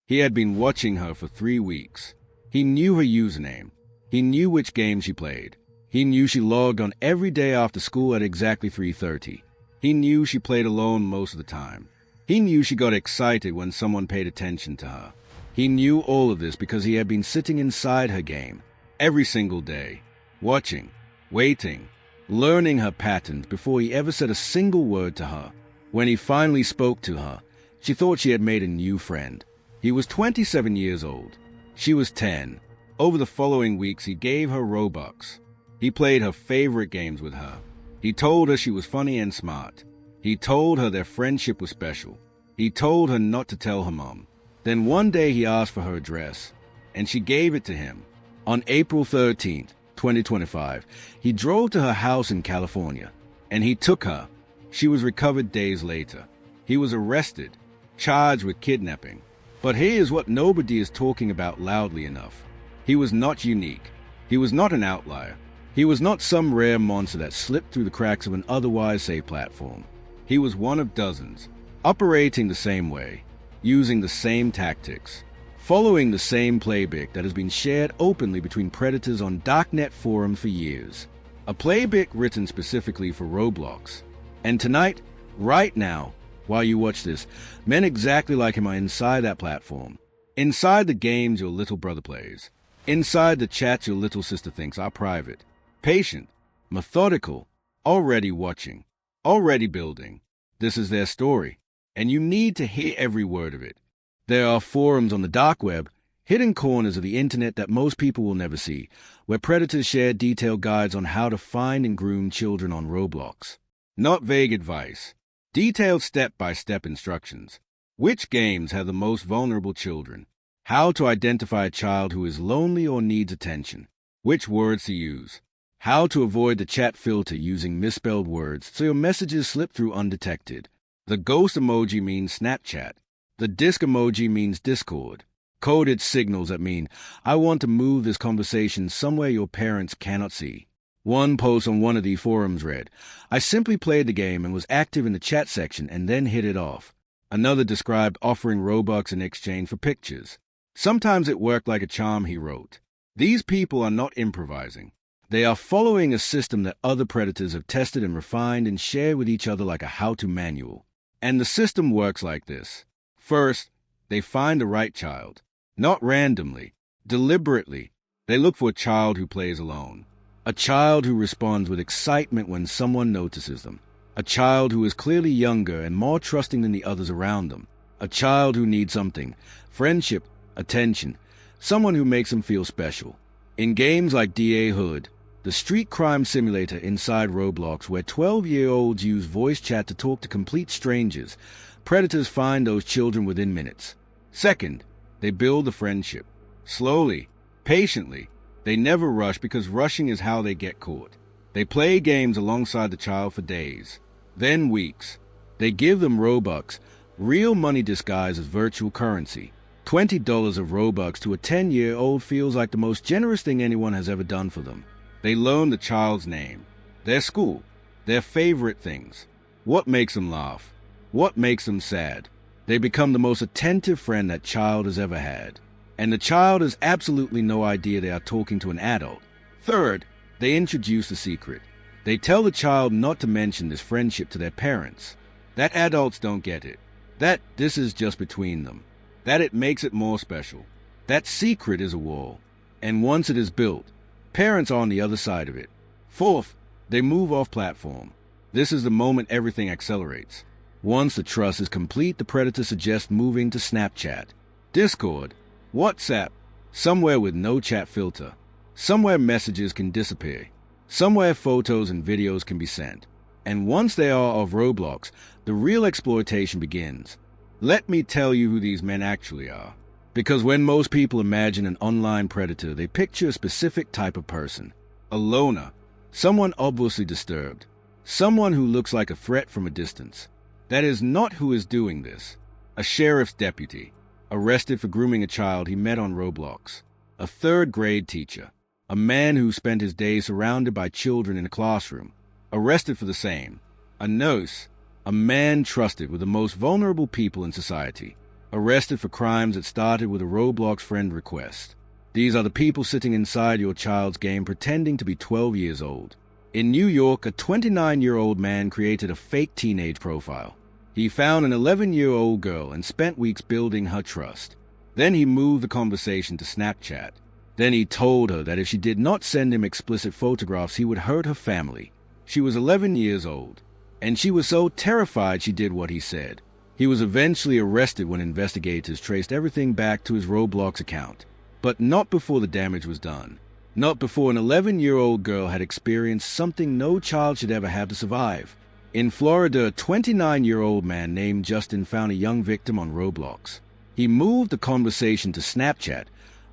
He had been watching her for 3 weeks. He knew her username. He knew which game she played. He knew she logged on every day after school at exactly 3:30. He knew she played alone most of the time. He knew she got excited when someone paid attention to her. He knew all of this because he had been sitting inside her game every single day, watching, waiting, learning her patterns before he ever said a single word to her. When he finally spoke to her, she thought she had made a new friend. He was 27 years old. She was 10. Over the following weeks, he gave her Robux. He played her favorite games with her. He told her she was funny and smart. He told her their friendship was special. He told her not to tell her mom. Then one day he asked for her address, and she gave it to him. On April 13th, 2025, he drove to her house in California, and he took her. She was recovered days later. He was arrested, charged with kidnapping. But here's what nobody is talking about loudly enough. He was not unique. He was not an outlier. He was not some rare monster that slipped through the cracks of an otherwise safe platform. He was one of dozens, operating the same way, using the same tactics, following the same playbook that has been shared openly between predators on darknet forums for years. A playbook written specifically for Roblox. And tonight, right now, while you watch this, men exactly like him are inside that platform. Inside the games your little brother plays. Inside the chats your little sister thinks are private. Patient, methodical, already watching, already building. This is their story, and you need to hear every word of it. There are forums on the dark web, hidden corners of the internet that most people will never see, where predators share detailed guides on how to find and groom children on Roblox. Not vague advice. Detailed step-by-step instructions. Which games have the most vulnerable children? How to identify a child who is lonely or needs attention. Which words to use. How to avoid the chat filter using misspelled words so your messages slip through undetected. The ghost emoji means Snapchat. The disc emoji means Discord. Coded signals that mean, I want to move this conversation somewhere your parents cannot see. One post on one of the forums read, I simply played the game and was active in the chat section and then hit it off. Another described offering Robux in exchange for pictures. Sometimes it worked like a charm, he wrote. These people are not improvising. They are following a system that other predators have tested and refined and share with each other like a how-to manual. And the system works like this. First, they find the right child. Not randomly, deliberately. They look for a child who plays alone. A child who responds with excitement when someone notices them. A child who is clearly younger and more trusting than the others around them. A child who needs something. Friendship, attention. Someone who makes them feel special. In games like DA Hood, the street crime simulator inside Roblox where 12-year-olds use voice chat to talk to complete strangers, predators find those children within minutes. Second, they build a friendship. Slowly, patiently. They never rush because rushing is how they get caught. They play games alongside the child for days, then weeks. They give them Robux, real money disguised as virtual currency. $20 of Robux to a 10-year-old feels like the most generous thing anyone has ever done for them. They learn the child's name, their school, their favorite things, what makes them laugh, what makes them sad. They become the most attentive friend that child has ever had. And the child has absolutely no idea they are talking to an adult. Third, they introduce the secret. They tell the child not to mention this friendship to their parents. That adults don't get it. That this is just between them. That it makes it more special. That secret is a wall. And once it is built, parents are on the other side of it. Fourth, they move off platform. This is the moment everything accelerates. Once the trust is complete, the predator suggests moving to Snapchat, Discord, WhatsApp, somewhere with no chat filter, somewhere messages can disappear, somewhere photos and videos can be sent. And once they are off Roblox, the real exploitation begins. Let me tell you who these men actually are. Because when most people imagine an online predator, they picture a specific type of person. A loner, someone obviously disturbed, someone who looks like a threat from a distance. That is not who is doing this. A sheriff's deputy, arrested for grooming a child he met on Roblox. A third-grade teacher, a man who spent his days surrounded by children in a classroom, arrested for the same. A nurse, a man trusted with the most vulnerable people in society, arrested for crimes that started with a Roblox friend request. These are the people sitting inside your child's game pretending to be 12 years old. In New York, a 29-year-old man created a fake teenage profile. He found an 11-year-old girl and spent weeks building her trust. Then he moved the conversation to Snapchat. Then he told her that if she did not send him explicit photographs, he would hurt her family. She was 11 years old, and she was so terrified she did what he said. He was eventually arrested when investigators traced everything back to his Roblox account. But not before the damage was done. Not before an 11-year-old girl had experienced something no child should ever have to survive. In Florida, a 29-year-old man named Justin found a young victim on Roblox. He moved the conversation to Snapchat,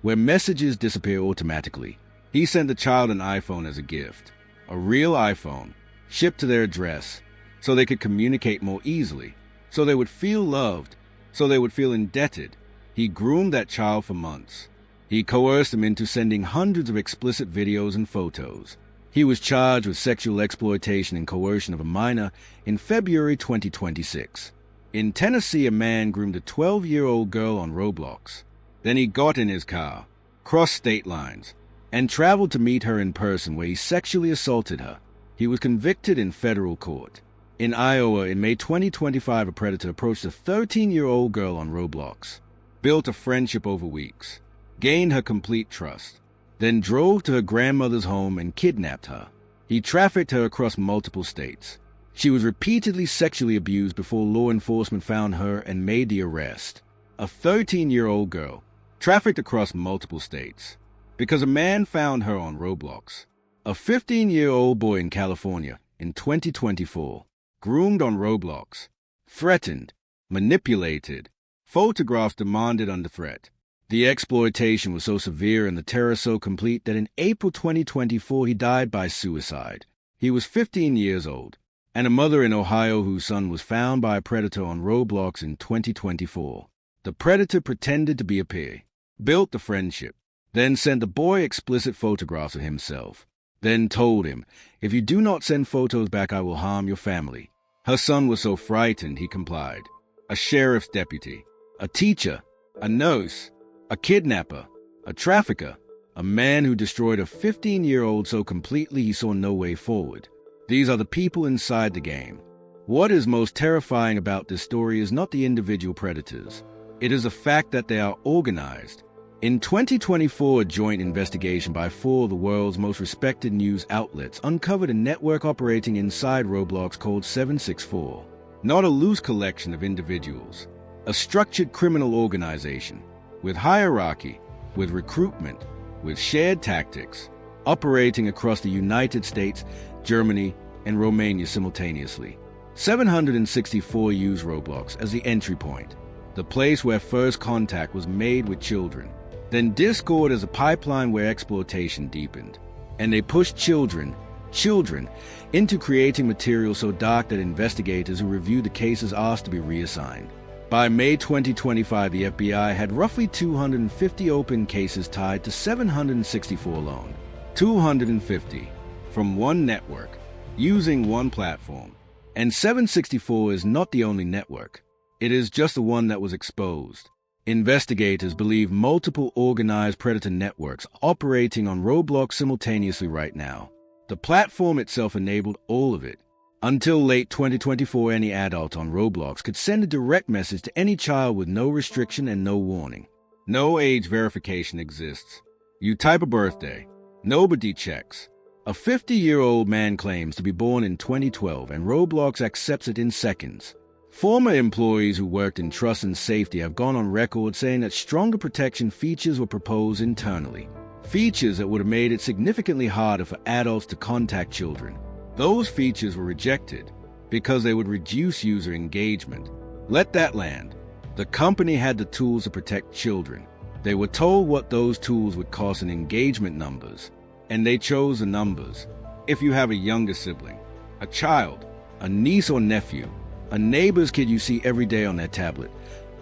where messages disappear automatically. He sent the child an iPhone as a gift, a real iPhone, shipped to their address, so they could communicate more easily, so they would feel loved, so they would feel indebted. He groomed that child for months. He coerced him into sending hundreds of explicit videos and photos. He was charged with sexual exploitation and coercion of a minor in February 2026. In Tennessee, a man groomed a 12-year-old girl on Roblox. Then he got in his car, crossed state lines, and traveled to meet her in person, where he sexually assaulted her. He was convicted in federal court. In Iowa, in May 2025, a predator approached a 13-year-old girl on Roblox, built a friendship over weeks, gained her complete trust, then drove to her grandmother's home and kidnapped her. He trafficked her across multiple states. She was repeatedly sexually abused before law enforcement found her and made the arrest. A 13-year-old girl, trafficked across multiple states, because a man found her on Roblox. A 15-year-old boy in California, in 2024, groomed on Roblox, threatened, manipulated, photographs demanded under threat. The exploitation was so severe and the terror so complete that in April 2024 he died by suicide. He was 15 years old, and a mother in Ohio whose son was found by a predator on Roblox in 2024. The predator pretended to be a peer, built the friendship, then sent the boy explicit photographs of himself, then told him, "If you do not send photos back, I will harm your family." Her son was so frightened he complied. A sheriff's deputy, a teacher, a nurse, a kidnapper, a trafficker, a man who destroyed a 15-year-old so completely he saw no way forward. These are the people inside the game. What is most terrifying about this story is not the individual predators. It is the fact that they are organized. In 2024, a joint investigation by 4 of the world's most respected news outlets uncovered a network operating inside Roblox called 764. Not a loose collection of individuals, a structured criminal organization, with hierarchy, with recruitment, with shared tactics, operating across the United States, Germany, and Romania simultaneously. 764 use Roblox as the entry point, the place where first contact was made with children. Then Discord as a pipeline where exploitation deepened. And they pushed children, into creating material so dark that investigators who reviewed the cases asked to be reassigned. By May 2025, the FBI had roughly 250 open cases tied to 764 alone. 250 from one network, using one platform. And 764 is not the only network. It is just the one that was exposed. Investigators believe multiple organized predator networks operating on Roblox simultaneously right now. The platform itself enabled all of it. Until late 2024, any adult on Roblox could send a direct message to any child with no restriction and no warning. No age verification exists. You type a birthday. Nobody checks. A 50-year-old man claims to be born in 2012, and Roblox accepts it in seconds. Former employees who worked in trust and safety have gone on record saying that stronger protection features were proposed internally. Features that would have made it significantly harder for adults to contact children. Those features were rejected because they would reduce user engagement. Let that land. The company had the tools to protect children. They were told what those tools would cost in engagement numbers, and they chose the numbers. If you have a younger sibling, a child, a niece or nephew, a neighbor's kid you see every day on their tablet,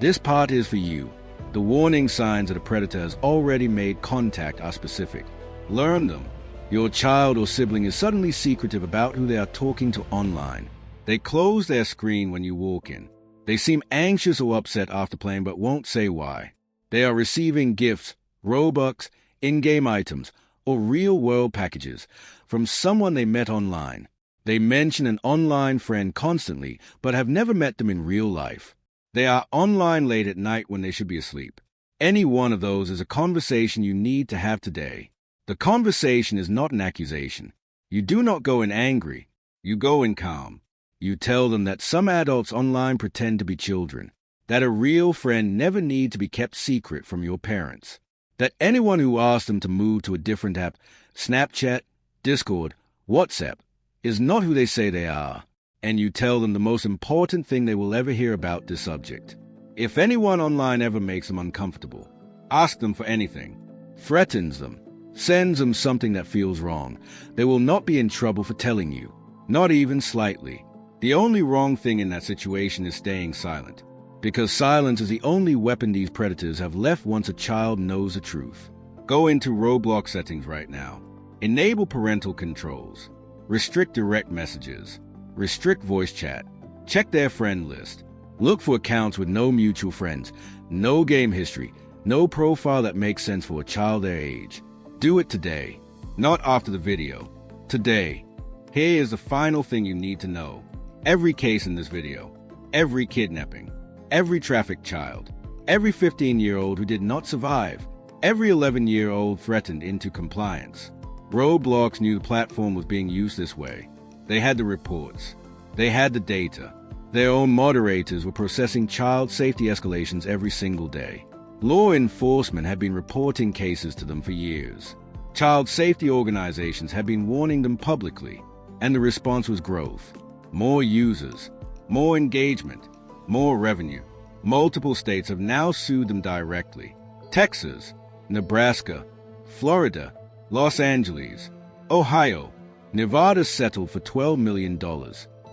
this part is for you. The warning signs that a predator has already made contact are specific. Learn them. Your child or sibling is suddenly secretive about who they are talking to online. They close their screen when you walk in. They seem anxious or upset after playing but won't say why. They are receiving gifts, Robux, in-game items, or real-world packages from someone they met online. They mention an online friend constantly but have never met them in real life. They are online late at night when they should be asleep. Any one of those is a conversation you need to have today. The conversation is not an accusation. You do not go in angry. You go in calm. You tell them that some adults online pretend to be children, that a real friend never needs to be kept secret from your parents, that anyone who asks them to move to a different app, Snapchat, Discord, WhatsApp, is not who they say they are, and you tell them the most important thing they will ever hear about this subject. If anyone online ever makes them uncomfortable, ask them for anything, threatens them, sends them something that feels wrong, they will not be in trouble for telling you, not even slightly. The only wrong thing in that situation is staying silent, because silence is the only weapon these predators have left once a child knows the truth. Go into Roblox settings right now. Enable parental controls. Restrict direct messages. Restrict voice chat. Check their friend list. Look for accounts with no mutual friends, no game history, no profile that makes sense for a child their age. Do it today, not after the video. Today. Here is the final thing you need to know. Every case in this video, every kidnapping, every trafficked child, every 15-year-old who did not survive, every 11-year-old threatened into compliance. Roblox knew the platform was being used this way. They had the reports. They had the data. Their own moderators were processing child safety escalations every single day. Law enforcement had been reporting cases to them for years. Child safety organizations had been warning them publicly, and the response was growth. More users, more engagement, more revenue. Multiple states have now sued them directly. Texas, Nebraska, Florida, Los Angeles, Ohio, Nevada settled for $12 million.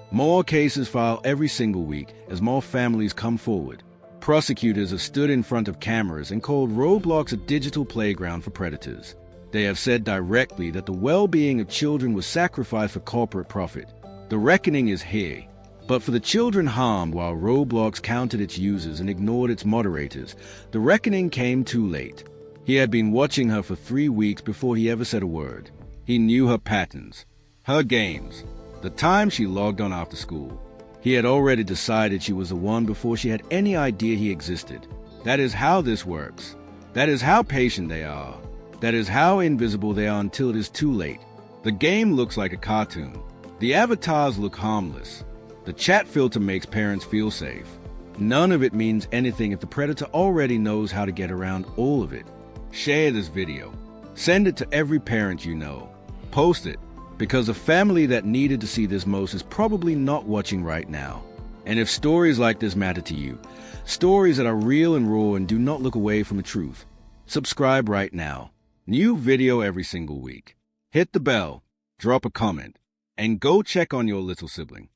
More cases filed every single week as more families come forward. Prosecutors have stood in front of cameras and called Roblox a digital playground for predators. They have said directly that the well-being of children was sacrificed for corporate profit. The reckoning is here. But for the children harmed while Roblox counted its users and ignored its moderators, the reckoning came too late. He had been watching her for 3 weeks before he ever said a word. He knew her patterns, her games, the time she logged on after school. He had already decided she was the one before she had any idea he existed. That is how this works. That is how patient they are. That is how invisible they are until it is too late. The game looks like a cartoon. The avatars look harmless. The chat filter makes parents feel safe. None of it means anything if the predator already knows how to get around all of it. Share this video. Send it to every parent you know. Post it, because the family that needed to see this most is probably not watching right now. And if stories like this matter to you, stories that are real and raw and do not look away from the truth, subscribe right now. New video every single week. Hit the bell, drop a comment, and go check on your little sibling.